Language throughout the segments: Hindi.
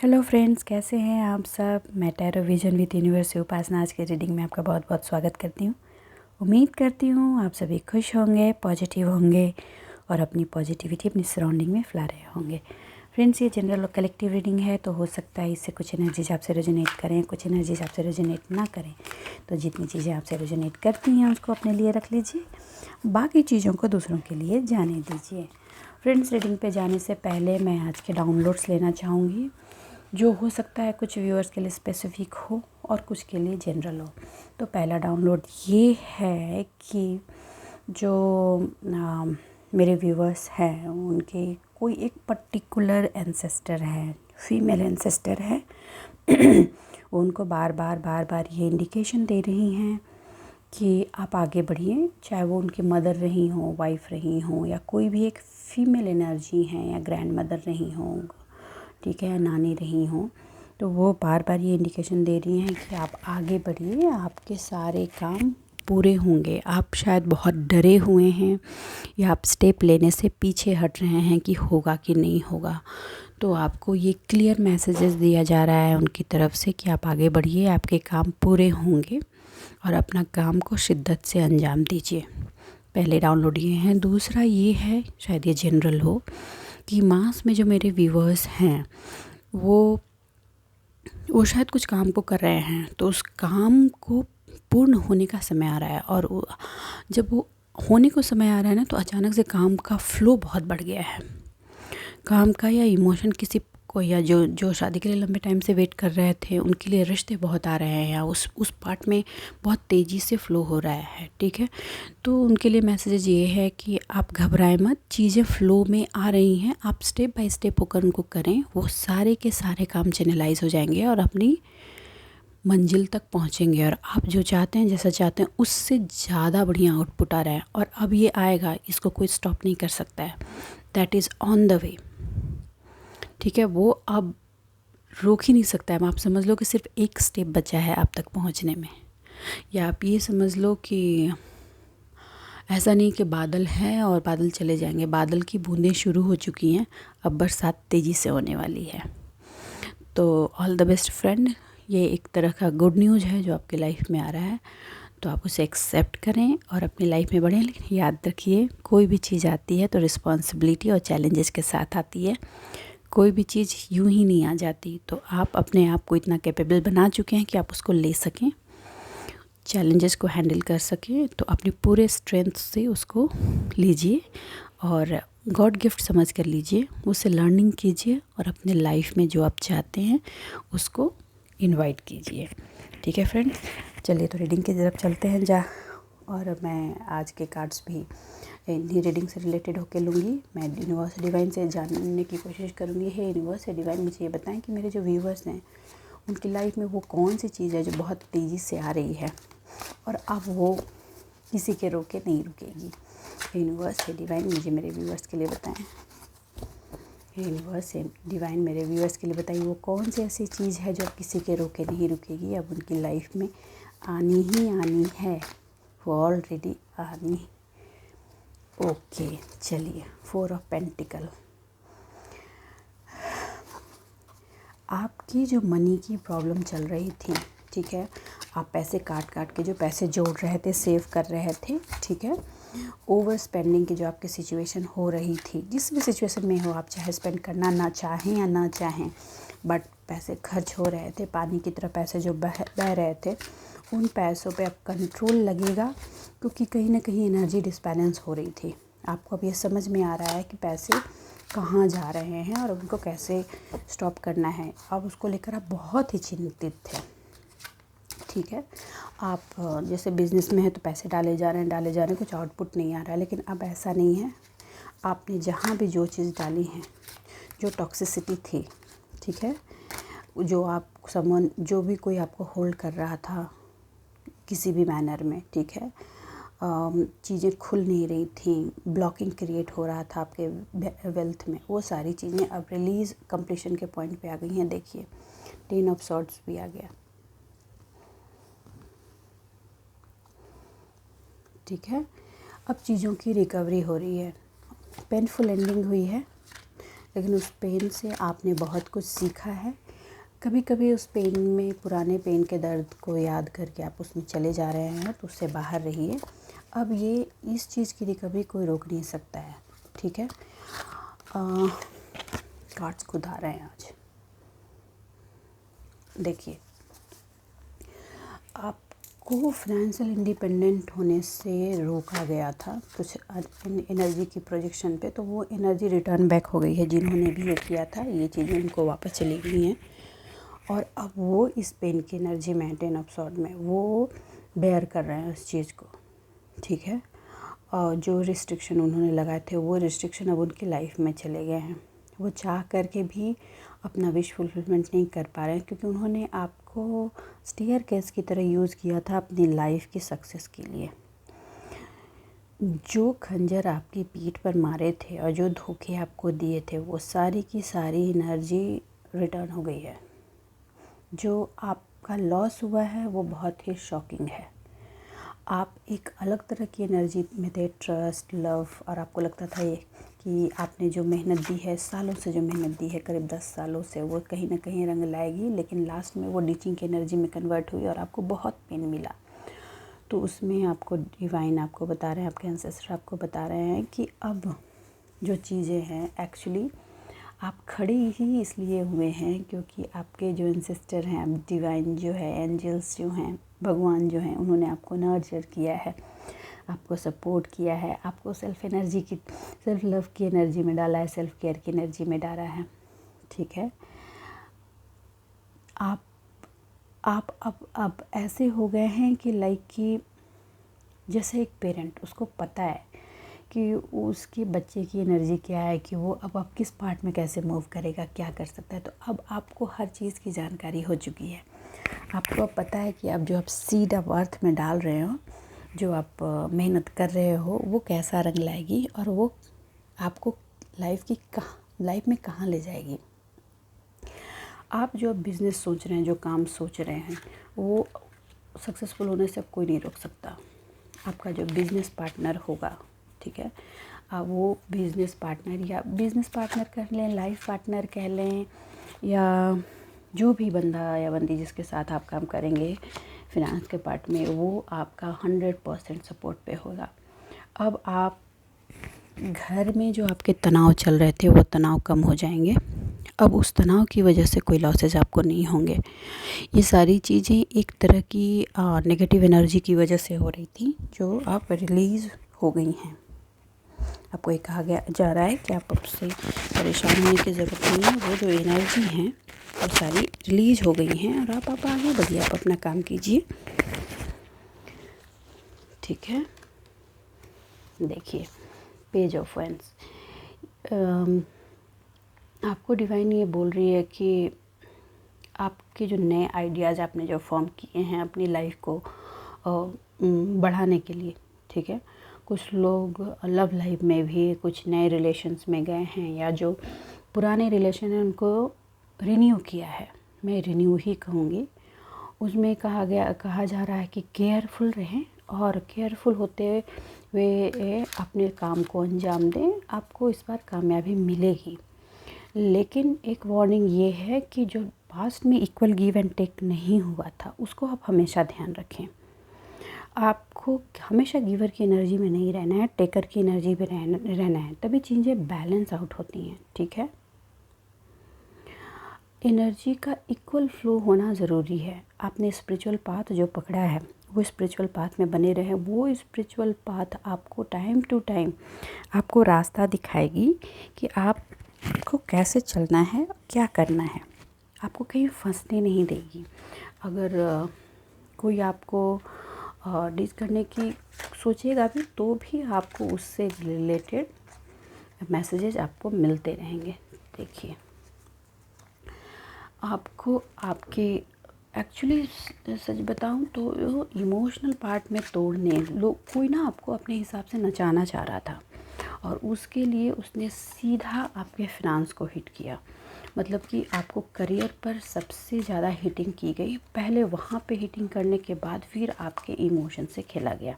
हेलो फ्रेंड्स, कैसे हैं आप सब। मैं टैरो विजन विद यूनिवर्स से उपासना आज के रीडिंग में आपका बहुत बहुत स्वागत करती हूँ। उम्मीद करती हूँ आप सभी खुश होंगे, पॉजिटिव होंगे और अपनी पॉजिटिविटी अपनी सराउंडिंग में फैला रहे होंगे। फ्रेंड्स, ये जनरल और कलेक्टिव रीडिंग है, तो हो सकता है इससे कुछ एनर्जीज आपसे रेजोनेट करें, कुछ एनर्जीज आपसे रेजोनेट ना करें। तो जितनी चीज़ें आपसे रेजोनेट करती हैं उसको अपने लिए रख लीजिए, बाकी चीज़ों को दूसरों के लिए जाने दीजिए। फ्रेंड्स, रीडिंग पे जाने से पहले मैं आज के डाउनलोड्स लेना चाहूँगी, जो हो सकता है कुछ व्यूअर्स के लिए स्पेसिफिक हो और कुछ के लिए जनरल हो। तो पहला डाउनलोड ये है कि जो मेरे व्यूअर्स हैं उनके कोई एक पर्टिकुलर एंसेस्टर है, फीमेल एंसेस्टर है। वो उनको बार बार ये इंडिकेशन दे रही हैं कि आप आगे बढ़िए, चाहे वो उनकी मदर रही हो, वाइफ रही हो, या कोई भी एक फ़ीमेल एनर्जी है, या ग्रैंड मदर रही हो, ठीक है, या नानी रही हो। तो वो बार बार ये इंडिकेशन दे रही हैं कि आप आगे बढ़िए, आपके सारे काम पूरे होंगे। आप शायद बहुत डरे हुए हैं या आप स्टेप लेने से पीछे हट रहे हैं कि होगा कि नहीं होगा। तो आपको ये क्लियर मैसेजेस दिया जा रहा है उनकी तरफ से कि आप आगे बढ़िए, आपके काम पूरे होंगे और अपना काम को शिद्दत से अंजाम दीजिए। पहले डाउनलोड ये हैं। दूसरा ये है, शायद ये जनरल हो, कि मास में जो मेरे व्यूवर्स हैं वो शायद कुछ काम को कर रहे हैं, तो उस काम को पूर्ण होने का समय आ रहा है। और जब वो होने को समय आ रहा है ना, तो अचानक से काम का फ्लो बहुत बढ़ गया है। काम का या इमोशन किसी को, या जो शादी के लिए लंबे टाइम से वेट कर रहे थे, उनके लिए रिश्ते बहुत आ रहे हैं, या उस पार्ट में बहुत तेज़ी से फ़्लो हो रहा है, ठीक है। तो उनके लिए मैसेज ये है कि आप घबराएं मत, चीज़ें फ़्लो में आ रही हैं, आप स्टेप बाय स्टेप होकर उनको करें, वो सारे के सारे काम चैनलाइज हो जाएंगे और अपनी मंजिल तक पहुंचेंगे। और आप जो चाहते हैं, जैसा चाहते हैं, उससे ज़्यादा बढ़िया आउटपुट आ रहा है और अब ये आएगा, इसको कोई स्टॉप नहीं कर सकता है। That is on the way, ठीक है। वो अब रोक ही नहीं सकता है। आप समझ लो कि सिर्फ एक स्टेप बचा है आप तक पहुंचने में। या आप ये समझ लो कि ऐसा नहीं कि बादल हैं और बादल चले जाएंगे, बादल की बूंदें शुरू हो चुकी हैं, अब बरसात तेज़ी से होने वाली है। तो ऑल द बेस्ट फ्रेंड, ये एक तरह का गुड न्यूज़ है जो आपकी लाइफ में आ रहा है, तो आप उसे एक्सेप्ट करें और अपनी लाइफ में बढ़ें। लेकिन याद रखिए, कोई भी चीज़ आती है तो रिस्पॉन्सिबिलिटी और चैलेंजेस के साथ आती है। कोई भी चीज़ यूं ही नहीं आ जाती। तो आप अपने आप को इतना कैपेबल बना चुके हैं कि आप उसको ले सकें, चैलेंजेस को हैंडल कर सकें। तो अपने पूरे स्ट्रेंथ से उसको लीजिए और गॉड गिफ्ट समझ कर लीजिए, उससे लर्निंग कीजिए और अपने लाइफ में जो आप चाहते हैं उसको इनवाइट कीजिए। ठीक है फ्रेंड्स, चलिए तो रीडिंग की तरफ चलते हैं। और मैं आज के कार्ड्स भी इन्हीं रीडिंग से रिलेटेड होकर लूँगी। मैं यूनिवर्स डिवाइन से जानने की कोशिश करूँगी। हे यूनिवर्स से डिवाइन, मुझे ये बताएं कि मेरे जो व्यूवर्स हैं उनकी लाइफ में वो कौन सी चीज़ है जो बहुत तेज़ी से आ रही है और अब वो किसी के रोके नहीं रुकेगी। यूनिवर्स से डिवाइन, मुझे मेरे व्यूवर्स के लिए बताएं। यूनिवर्स से डिवाइन, मेरे व्यूअर्स के लिए बताइए, वो कौन सी ऐसी चीज़ है जो किसी के रोके नहीं रुकेगी, अब उनकी लाइफ में आनी ही आनी है, वो ऑलरेडी आनी। ओके, चलिए, 4 ऑफ पेंटिकल। आपकी जो मनी की प्रॉब्लम चल रही थी, ठीक है, आप पैसे काट के जो पैसे जोड़ रहे थे, सेव कर रहे थे, ठीक है, ओवर स्पेंडिंग की जो आपकी सिचुएशन हो रही थी, जिस भी सिचुएशन में हो, आप चाहे स्पेंड करना ना चाहें या ना चाहें, बट पैसे खर्च हो रहे थे, पानी की तरह पैसे जो बह रहे थे, उन पैसों पे अब कंट्रोल लगेगा, क्योंकि कहीं ना कहीं एनर्जी डिस्बैलेंस हो रही थी। आपको अब ये समझ में आ रहा है कि पैसे कहाँ जा रहे हैं और उनको कैसे स्टॉप करना है। अब उसको लेकर आप बहुत ही चिंतित थे, ठीक है। आप जैसे बिज़नेस में है तो पैसे डाले जा रहे हैं, कुछ आउटपुट नहीं आ रहा है, लेकिन अब ऐसा नहीं है। आपने जहाँ भी जो चीज़ डाली है, जो टॉक्सिसिटी थी, ठीक है, जो आप समवन, जो भी कोई आपको होल्ड कर रहा था किसी भी मैनर में, ठीक है, चीज़ें खुल नहीं रही थी, ब्लॉकिंग क्रिएट हो रहा था आपके वेल्थ में, वो सारी चीज़ें अब रिलीज़ कंप्लीशन के पॉइंट पे आ गई हैं। देखिए, 10 ऑफ सॉर्ड्स भी आ गया, ठीक है। अब चीज़ों की रिकवरी हो रही है। पेनफुल एंडिंग हुई है, लेकिन उस पेन से आपने बहुत कुछ सीखा है कभी कभी उस पेन में, पुराने पेन के दर्द को याद करके आप उसमें चले जा रहे हैं तो उससे बाहर रहिए। अब ये इस चीज़ की रिकवरी कोई रोक नहीं सकता है, ठीक है। कार्ड्स खुद आ रहे हैं आज। देखिए, आपको फाइनेंशियल इंडिपेंडेंट होने से रोका गया था कुछ एनर्जी की प्रोजेक्शन पे, तो वो एनर्जी रिटर्न बैक हो गई है। जिन्होंने भी ये किया था, ये चीज़ें उनको वापस चली गई हैं और अब वो इस पेन की एनर्जी में, 10 ऑफ सॉर्ड में, वो बेयर कर रहे हैं उस चीज़ को, ठीक है। और जो रिस्ट्रिक्शन उन्होंने लगाए थे, वो रिस्ट्रिक्शन अब उनकी लाइफ में चले गए हैं। वो चाह करके भी अपना विश फुलफिलमेंट नहीं कर पा रहे हैं, क्योंकि उन्होंने आपको स्टेयर केस की तरह यूज़ किया था अपनी लाइफ की सक्सेस के लिए। जो खंजर आपकी पीठ पर मारे थे और जो धोखे आपको दिए थे, वो सारी की सारी एनर्जी रिटर्न हो गई है। जो आपका लॉस हुआ है वो बहुत ही शॉकिंग है। आप एक अलग तरह की एनर्जी में थे, ट्रस्ट, लव, और आपको लगता था ये कि आपने जो मेहनत दी है, सालों से जो मेहनत दी है, करीब 10 सालों से, वो कहीं ना कहीं रंग लाएगी। लेकिन लास्ट में वो टीचिंग की एनर्जी में कन्वर्ट हुई और आपको बहुत पेन मिला। तो उसमें आपको डिवाइन आपको बता रहे हैं, आपके एंसेस्टर आपको बता रहे हैं कि अब जो चीज़ें हैं, एक्चुअली आप खड़े ही इसलिए हुए हैं क्योंकि आपके जो एंसेस्टर हैं, डिवाइन जो है, एंजल्स जो हैं, भगवान जो हैं, उन्होंने आपको नर्चर किया है, आपको सपोर्ट किया है, आपको सेल्फ लव की एनर्जी में डाला है, सेल्फ केयर की एनर्जी में डाला है, ठीक है। आप अब ऐसे हो गए हैं कि लाइक कि जैसे एक पेरेंट, उसको पता है कि उसके बच्चे की एनर्जी क्या है, कि वो अब किस पार्ट में कैसे मूव करेगा, क्या कर सकता है। तो अब आपको हर चीज़ की जानकारी हो चुकी है। आपको अब पता है कि अब जो आप सीड आप अर्थ में डाल रहे हो, जो आप मेहनत कर रहे हो, वो कैसा रंग लाएगी और वो आपको लाइफ में कहाँ ले जाएगी। आप जो बिज़नेस सोच रहे हैं, जो काम सोच रहे हैं, वो सक्सेसफुल होने से कोई नहीं रोक सकता। आपका जो बिज़नेस पार्टनर होगा, ठीक है, आप वो बिज़नेस पार्टनर या बिज़नेस पार्टनर कह लें, लाइफ पार्टनर कह लें, या जो भी बंदा या बंदी जिसके साथ आप काम करेंगे फिनांस के पार्ट में, वो आपका 100% सपोर्ट पे होगा। अब आप घर में जो आपके तनाव चल रहे थे, वो तनाव कम हो जाएंगे। अब उस तनाव की वजह से कोई लॉसेज आपको नहीं होंगे। ये सारी चीज़ें एक तरह की नेगेटिव एनर्जी की वजह से हो रही थी, जो आप रिलीज़ हो गई हैं। आपको ये कहा जा रहा है कि आप आपसे परेशान होने की ज़रूरत नहीं है। वो जो एनर्जी हैं वो सारी रिलीज़ हो गई हैं और आप आगे बढ़िए, आप अपना काम कीजिए, ठीक है। देखिए, पेज ऑफ वैंड्स, आपको डिवाइन ये बोल रही है कि आपके जो नए आइडियाज़ आपने जो फॉर्म किए हैं अपनी लाइफ को बढ़ाने के लिए, ठीक है। कुछ लोग लव लाइफ में भी कुछ नए रिलेशन्स में गए हैं, या जो पुराने रिलेशन हैं उनको रिन्यू किया है, मैं रिन्यू ही कहूँगी। उसमें कहा जा रहा है कि केयरफुल रहें और केयरफुल होते हुए अपने काम को अंजाम दें। आपको इस बार कामयाबी मिलेगी, लेकिन एक वार्निंग ये है कि जो पास्ट में इक्वल गिव एंड टेक नहीं हुआ था, उसको आप हमेशा ध्यान रखें। आपको हमेशा गिवर की एनर्जी में नहीं रहना है, टेकर की एनर्जी में रहना है, तभी चीज़ें बैलेंस आउट होती हैं, ठीक है। एनर्जी का इक्वल फ्लो होना ज़रूरी है। आपने स्पिरिचुअल पाथ जो पकड़ा है, वो स्पिरिचुअल पाथ में बने रहें। वो स्पिरिचुअल पाथ आपको टाइम टू टाइम आपको रास्ता दिखाएगी कि आपको कैसे चलना है, क्या करना है। आपको कहीं फंसने नहीं देगी। अगर कोई आपको डील करने की सोचेगा भी, तो भी आपको उससे रिलेटेड मैसेजेस आपको मिलते रहेंगे। देखिए, आपको आपके एक्चुअली सच बताऊं तो इमोशनल पार्ट में तोड़ने कोई ना आपको अपने हिसाब से नचाना चाह रहा था, और उसके लिए उसने सीधा आपके फिनांस को हिट किया। मतलब कि आपको करियर पर सबसे ज़्यादा हिटिंग की गई, पहले वहाँ पे हिटिंग करने के बाद फिर आपके इमोशन से खेला गया,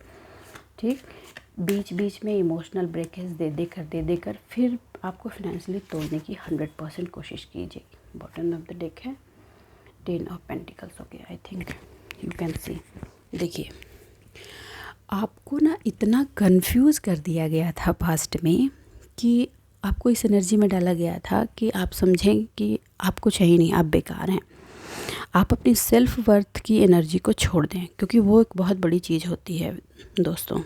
ठीक। बीच बीच में इमोशनल ब्रेकेज दे देकर फिर आपको फिनेंशियली तोड़ने की 100% कोशिश कीजिए। बॉटम ऑफ द डेक है, 10 of pentacles. Okay, I think you can see. देखिए, आपको ना इतना कंफ्यूज कर दिया गया था पास्ट में कि आपको इस एनर्जी में डाला गया था कि आप समझें कि आप कुछ है ही नहीं, आप बेकार हैं। आप अपनी सेल्फ वर्थ की एनर्जी को छोड़ दें, क्योंकि वो एक बहुत बड़ी चीज़ होती है दोस्तों।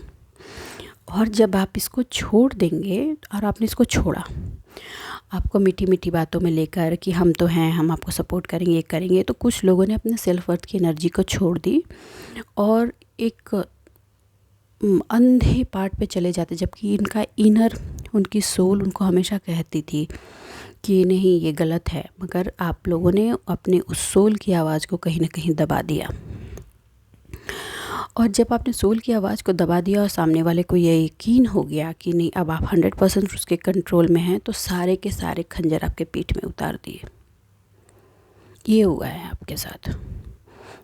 और जब आप इसको छोड़ देंगे, और आपने इसको छोड़ा, आपको मीठी मीठी बातों में लेकर कि हम तो हैं, हम आपको सपोर्ट करेंगे, ये करेंगे, तो कुछ लोगों ने अपने सेल्फ वर्थ की एनर्जी को छोड़ दी और एक अंधे पार्ट पे चले जाते, जबकि इनका इनर, उनकी सोल उनको हमेशा कहती थी कि नहीं ये गलत है, मगर आप लोगों ने अपने उस सोल की आवाज़ को कहीं ना कहीं दबा दिया। और जब आपने सोल की आवाज़ को दबा दिया और सामने वाले को ये यकीन हो गया कि नहीं अब आप 100% उसके कंट्रोल में हैं, तो सारे के सारे खंजर आपके पीठ में उतार दिए। ये हुआ है आपके साथ,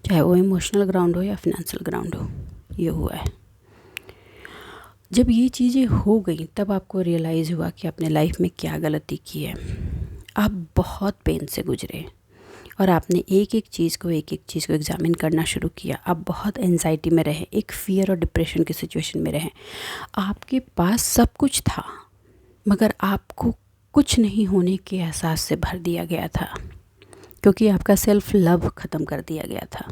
चाहे वो इमोशनल ग्राउंड हो या फिनेंशियल ग्राउंड हो, ये हुआ है। जब ये चीज़ें हो गई तब आपको रियलाइज़ हुआ कि आपने लाइफ में क्या गलती की है। आप बहुत पेन से गुजरे और आपने एक एक चीज़ को एग्जामिन करना शुरू किया। आप बहुत एंजाइटी में रहे, एक फ़ियर और डिप्रेशन की सिचुएशन में रहे। आपके पास सब कुछ था, मगर आपको कुछ नहीं होने के एहसास से भर दिया गया था, क्योंकि आपका सेल्फ लव ख़त्म कर दिया गया था।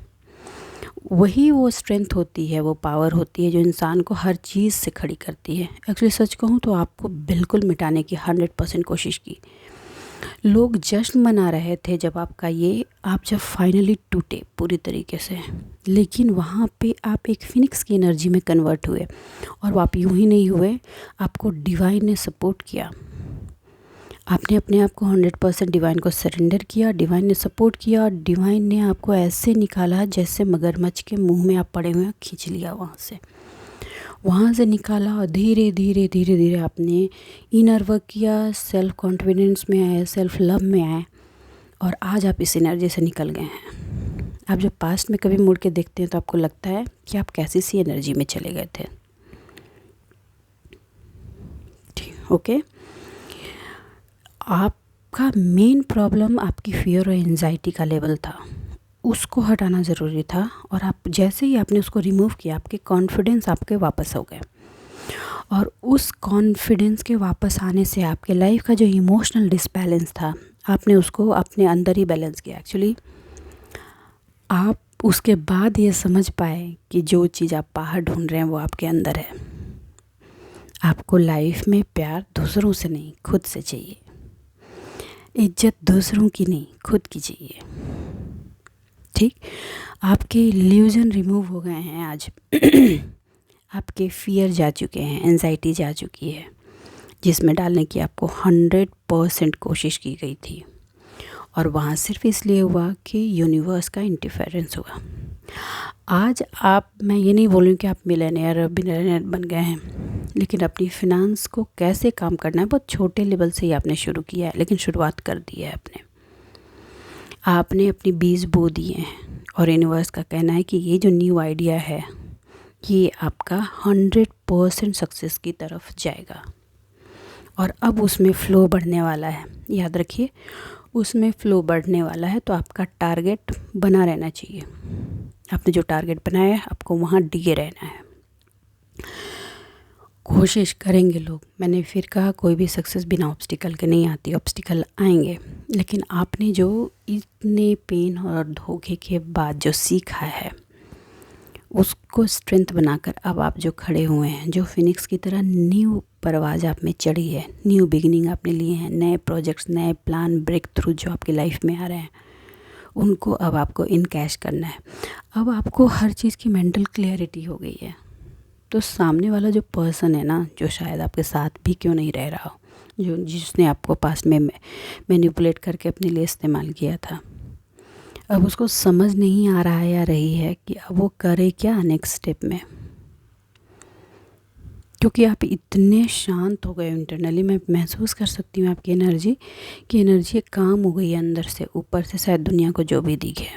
वही वो स्ट्रेंथ होती है, वो पावर होती है जो इंसान को हर चीज़ से खड़ी करती है। एक्चुअली सच कहूँ तो आपको बिल्कुल मिटाने की 100% कोशिश की। लोग जश्न मना रहे थे जब आप जब फाइनली टूटे पूरी तरीके से, लेकिन वहाँ पे आप एक फिनिक्स की एनर्जी में कन्वर्ट हुए। और वो आप यूं ही नहीं हुए, आपको डिवाइन ने सपोर्ट किया। आपने अपने आप को 100% डिवाइन को सरेंडर किया, डिवाइन ने सपोर्ट किया, और डिवाइन ने आपको ऐसे निकाला जैसे मगरमच्छ के मुंह में आप पड़े हुए, खींच लिया वहाँ से निकाला। और धीरे धीरे धीरे धीरे आपने इनर वर्क किया, सेल्फ कॉन्फिडेंस में आए, सेल्फ लव में आए, और आज आप इस एनर्जी से निकल गए हैं। आप जब पास्ट में कभी मुड़ के देखते हैं तो आपको लगता है कि आप कैसी सी एनर्जी में चले गए थे। ओके, आपका मेन प्रॉब्लम आपकी फियर और एंजाइटी का लेवल था, उसको हटाना ज़रूरी था। और आप जैसे ही आपने उसको रिमूव किया, आपके कॉन्फिडेंस आपके वापस हो गए। और उस कॉन्फिडेंस के वापस आने से आपके लाइफ का जो इमोशनल डिसबैलेंस था, आपने उसको अपने अंदर ही बैलेंस किया। एक्चुअली आप उसके बाद ये समझ पाए कि जो चीज़ आप बाहर ढूंढ रहे हैं वो आपके अंदर है। आपको लाइफ में प्यार दूसरों से नहीं, खुद से चाहिए। इज्जत दूसरों की नहीं, खुद की चाहिए। ठीक, आपके इल्यूजन रिमूव हो गए हैं आज। आपके फियर जा चुके हैं, एंजाइटी जा चुकी है, जिसमें डालने की आपको 100% कोशिश की गई थी, और वहाँ सिर्फ इसलिए हुआ कि यूनिवर्स का इंटरफेरेंस हुआ। आज मैं ये नहीं बोलूँ कि आप मिलियनेयर बिलियनेयर बन गए हैं, लेकिन अपनी फिनांस को कैसे काम करना है बहुत छोटे लेवल से ही आपने शुरू किया है, लेकिन शुरुआत कर दी है आपने अपनी बीज बो दिए हैं। और यूनिवर्स का कहना है कि ये जो न्यू आइडिया है ये आपका 100% सक्सेस की तरफ जाएगा, और अब उसमें फ़्लो बढ़ने वाला है। याद रखिए, उसमें फ़्लो बढ़ने वाला है, तो आपका टारगेट बना रहना चाहिए। आपने जो टारगेट बनाया है आपको वहाँ डिगे रहना है। कोशिश करेंगे लोग, मैंने फिर कहा कोई भी सक्सेस बिना ऑब्स्टिकल के नहीं आती, ऑब्स्टिकल आएंगे, लेकिन आपने जो इतने पेन और धोखे के बाद जो सीखा है उसको स्ट्रेंथ बनाकर अब आप जो खड़े हुए हैं, जो फिनिक्स की तरह न्यू परवाज़ आप में चढ़ी है, न्यू बिगिनिंग आपने लिए हैं, नए प्रोजेक्ट्स, नए प्लान, ब्रेक थ्रू जो आपकी लाइफ में आ रहे हैं, उनको अब आपको इनकैश करना है। अब आपको हर चीज़ की मेंटल क्लियरिटी हो गई है। तो सामने वाला जो पर्सन है ना, जो शायद आपके साथ भी क्यों नहीं रह रहा हो, जिसने आपको पास्ट में मैनिपुलेट करके अपने लिए इस्तेमाल किया था, अब उसको समझ नहीं आ रहा है या रही है कि अब वो करे क्या नेक्स्ट स्टेप में, क्योंकि आप इतने शांत हो गए इंटरनली। मैं महसूस कर सकती हूँ आपकी एनर्जी कि एनर्जी काम हो गई है अंदर से, ऊपर से शायद दुनिया को जो भी दिखे।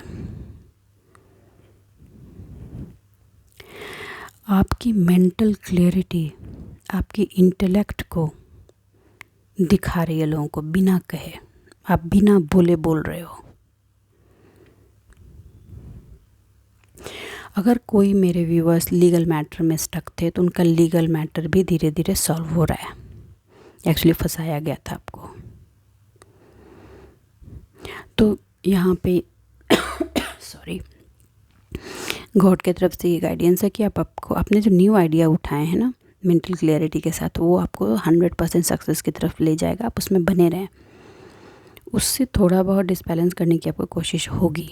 आपकी मेंटल क्लैरिटी आपकी इंटेलेक्ट को दिखा रही है लोगों को, बिना कहे। आप बिना बोले बोल रहे हो। अगर कोई मेरे व्यूअर्स लीगल मैटर में स्टक थे तो उनका लीगल मैटर भी धीरे धीरे सॉल्व हो रहा है। एक्चुअली फंसाया गया था आपको। तो यहाँ पे सॉरी, गॉड की तरफ से ये गाइडेंस है कि आपको अपने जो न्यू आइडिया उठाए हैं ना मेंटल क्लियरिटी के साथ, वो आपको 100% सक्सेस की तरफ ले जाएगा। आप उसमें बने रहें। उससे थोड़ा बहुत डिसबैलेंस करने की आपको कोशिश होगी,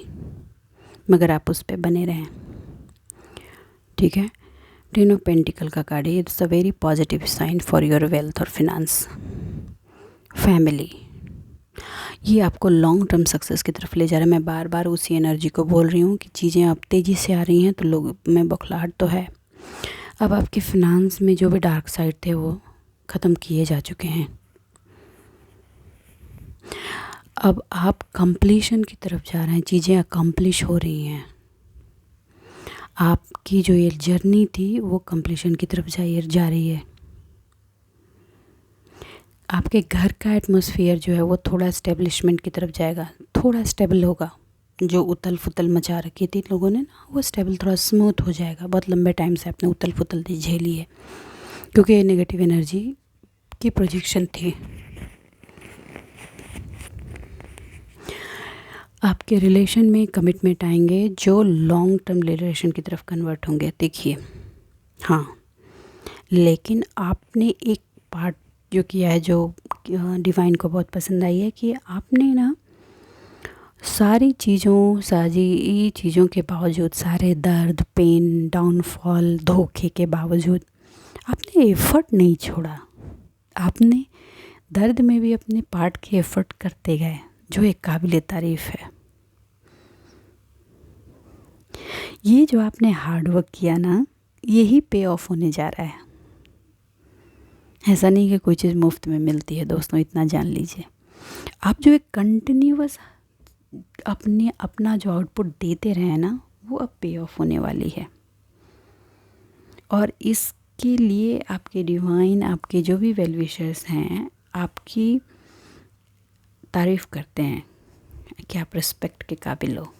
मगर आप उस पर बने रहें, ठीक है। 10 ऑफ पेंटिकल का कार्ड है। It's a very positive sign for your wealth और फिनांस, फैमिली। ये आपको लॉन्ग टर्म सक्सेस की तरफ ले जा रहा है। मैं बार बार उसी एनर्जी को बोल रही हूँ कि चीज़ें अब तेज़ी से आ रही हैं, तो लोग में बौखलाहट तो है। अब आपके फिनांस में जो भी डार्क साइड थे वो ख़त्म किए जा चुके हैं। अब आप कंप्लीशन की तरफ जा रहे हैं, चीज़ें अकम्प्लिश हो रही हैं। आपकी जो ये जर्नी थी वो कंप्लीशन की तरफ जा रही है। आपके घर का एटमॉस्फेयर जो है वो थोड़ा स्टेब्लिशमेंट की तरफ जाएगा, थोड़ा स्टेबल होगा। जो उथल फुथल मचा रखी थी लोगों ने ना, वो स्टेबल थोड़ा स्मूथ हो जाएगा। बहुत लंबे टाइम से आपने उथल फुथल झेली है, क्योंकि ये नेगेटिव एनर्जी की प्रोजेक्शन थी। आपके रिलेशन में कमिटमेंट आएंगे जो लॉन्ग टर्म रिलेशन की तरफ कन्वर्ट होंगे। देखिए, हाँ, लेकिन आपने एक पार्ट जो किया है, जो डिवाइन को बहुत पसंद आई है, कि आपने ना सारी चीज़ों के बावजूद, सारे दर्द, पेन, डाउनफॉल, धोखे के बावजूद आपने एफर्ट नहीं छोड़ा। आपने दर्द में भी अपने पार्ट के एफर्ट करते गए, जो एक काबिल तारीफ़ है। ये जो आपने हार्ड वर्क किया ना, यही पे ऑफ होने जा रहा है। ऐसा नहीं कि कोई चीज़ मुफ्त में मिलती है दोस्तों, इतना जान लीजिए। आप जो एक कंटिन्यूअस अपना जो आउटपुट देते रहे ना, वो अब पे ऑफ होने वाली है। और इसके लिए आपके डिवाइन, आपके जो भी वेल विशर्स हैं, आपकी तारीफ़ करते हैं कि आप रिस्पेक्ट के काबिल हो।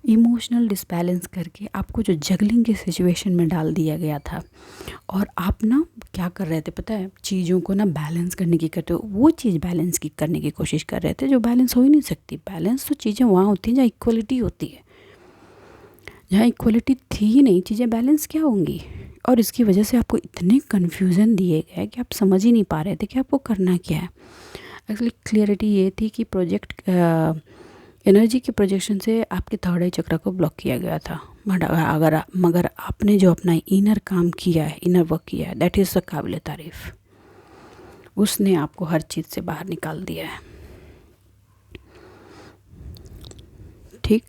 इमोशनल डिसबैलेंस करके आपको जो जगलिंग की सिचुएशन में डाल दिया गया था, और आप ना क्या कर रहे थे पता है, चीज़ों को ना बैलेंस करने की करते हो, वो चीज़ बैलेंस की करने की कोशिश कर रहे थे जो बैलेंस हो ही नहीं सकती। बैलेंस तो चीज़ें वहाँ होती हैं जहाँ इक्वलिटी होती है। जहाँ इक्वलिटी थी ही नहीं, चीज़ें बैलेंस क्या होंगी। और इसकी वजह से आपको इतने कन्फ्यूज़न दिए गए कि आप समझ ही नहीं पा रहे थे कि आपको करना क्या है। एक्चुअली क्लियरिटी ये थी कि एनर्जी के प्रोजेक्शन से आपके थर्ड आई चक्र को ब्लॉक किया गया था। मगर आपने जो अपना इनर काम किया है, इनर वर्क किया है, दैट इज़ द काबिल तारीफ़। उसने आपको हर चीज़ से बाहर निकाल दिया है, ठीक।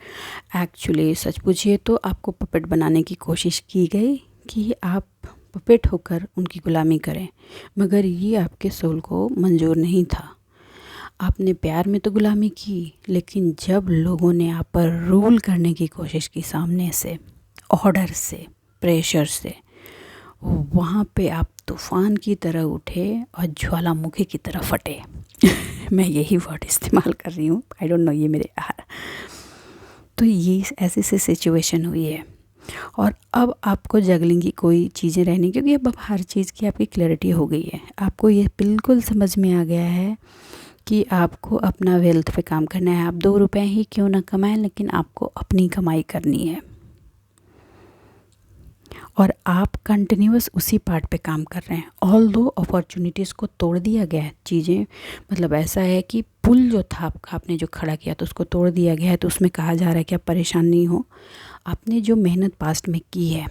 एक्चुअली सच पूछिए तो आपको पपेट बनाने की कोशिश की गई कि आप पपेट होकर उनकी गुलामी करें, मगर ये आपके सोल को मंजूर नहीं था। आपने प्यार में तो गुलामी की, लेकिन जब लोगों ने आप पर रूल करने की कोशिश की, सामने से, ऑर्डर से, प्रेशर से, वहाँ पे आप तूफ़ान की तरह उठे और ज्वालामुखी की तरह फटे। मैं यही वर्ड इस्तेमाल कर रही हूँ, आई डोंट नो, ये मेरे तो ये ऐसी सी सिचुएशन हुई है। और अब आपको जगलिंग की कोई चीज़ें रहनी, क्योंकि अब हर चीज़ की आपकी क्लैरिटी हो गई है। आपको ये बिल्कुल समझ में आ गया है कि आपको अपना वेल्थ पे काम करना है। आप 2 रुपए ही क्यों ना कमाएं, लेकिन आपको अपनी कमाई करनी है। और आप कंटिन्यूअस उसी पार्ट पे काम कर रहे हैं। ऑल दो अपॉर्चुनिटीज़ को तोड़ दिया गया है। चीज़ें मतलब ऐसा है कि पुल जो था आपने जो खड़ा किया तो उसको तोड़ दिया गया है। तो उसमें कहा जा रहा है कि आप परेशान नहीं हो, आपने जो मेहनत पास्ट में की है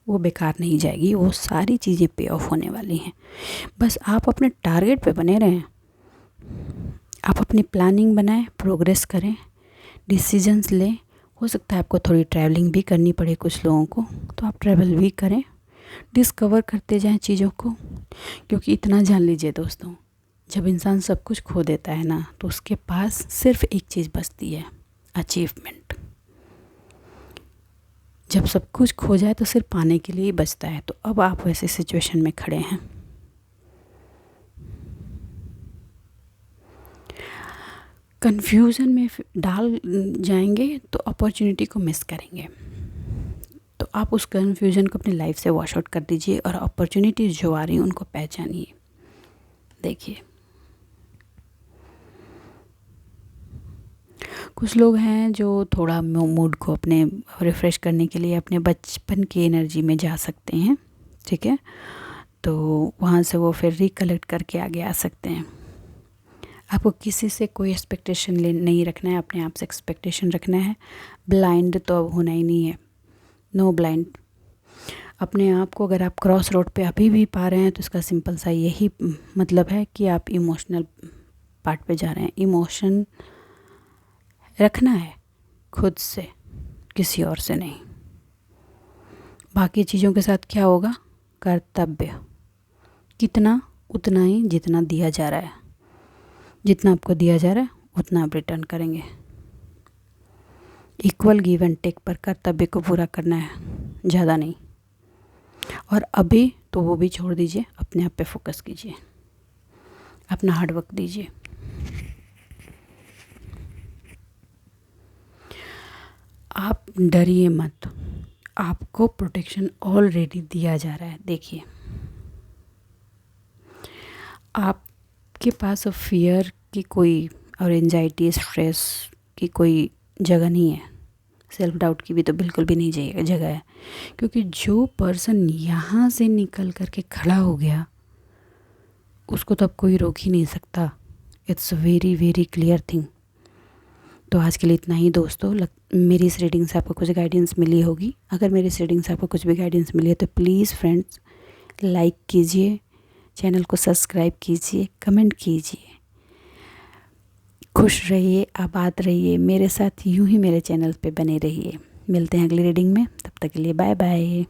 वो बेकार नहीं जाएगी, वो सारी चीज़ें पे ऑफ होने वाली हैं। बस आप अपने टारगेट पे बने रहें, आप अपनी प्लानिंग बनाएं, प्रोग्रेस करें, डिसीजंस लें। हो सकता है आपको थोड़ी ट्रैवलिंग भी करनी पड़े कुछ लोगों को, तो आप ट्रैवल भी करें, डिस्कवर करते जाएं चीज़ों को। क्योंकि इतना जान लीजिए दोस्तों, जब इंसान सब कुछ खो देता है ना, तो उसके पास सिर्फ एक चीज़ बचती है, अचीवमेंट। जब सब कुछ खो जाए तो सिर्फ पाने के लिए ही बचता है। तो अब आप वैसे सिचुएशन में खड़े हैं। कन्फ्यूज़न में डाल जाएंगे तो अपॉर्चुनिटी को मिस करेंगे। तो आप उस कन्फ्यूज़न को अपनी लाइफ से वॉश आउट कर दीजिए और अपॉर्चुनिटीज़ जो आ रही हैं उनको पहचानिए। देखिए, कुछ लोग हैं जो थोड़ा मूड को अपने रिफ़्रेश करने के लिए अपने बचपन की एनर्जी में जा सकते हैं, ठीक है। तो वहाँ से वो फिर रिकलेक्ट करके आगे आ सकते हैं। आपको किसी से कोई एक्सपेक्टेशन नहीं रखना है, अपने आप से एक्सपेक्टेशन रखना है। ब्लाइंड तो अब होना ही नहीं है, नो ब्लाइंड। अपने आप को अगर आप क्रॉस रोड पे अभी भी पा रहे हैं तो इसका सिंपल सा यही मतलब है कि आप इमोशनल पार्ट पे जा रहे हैं। इमोशन रखना है खुद से, किसी और से नहीं। बाकी चीज़ों के साथ क्या होगा, कर्तव्य कितना, उतना ही जितना दिया जा रहा है। जितना आपको दिया जा रहा है उतना आप रिटर्न करेंगे। इक्वल गिव एंड टेक पर कर्तव्य को पूरा करना है, ज़्यादा नहीं। और अभी तो वो भी छोड़ दीजिए, अपने आप पे फोकस कीजिए, अपना हार्ड वर्क दीजिए। आप डरिए मत, आपको प्रोटेक्शन ऑलरेडी दिया जा रहा है। देखिए, आपके पास फियर की कोई और एंजाइटी स्ट्रेस की कोई जगह नहीं है। सेल्फ डाउट की भी तो बिल्कुल भी नहीं जगह है, क्योंकि जो पर्सन यहाँ से निकल कर के खड़ा हो गया उसको तो अब कोई रोक ही नहीं सकता। It's very very clear thing. तो आज के लिए इतना ही दोस्तों। मेरी इस रीडिंग से आपको कुछ गाइडेंस मिली होगी। अगर मेरी इस रीडिंग से आपको कुछ भी गाइडेंस मिली है तो प्लीज़ फ्रेंड्स लाइक कीजिए, चैनल को सब्सक्राइब कीजिए, कमेंट कीजिए। खुश रहिए, आबाद रहिए, मेरे साथ यूं ही मेरे चैनल पे बने रहिए। मिलते हैं अगली रीडिंग में, तब तक के लिए बाय बाय।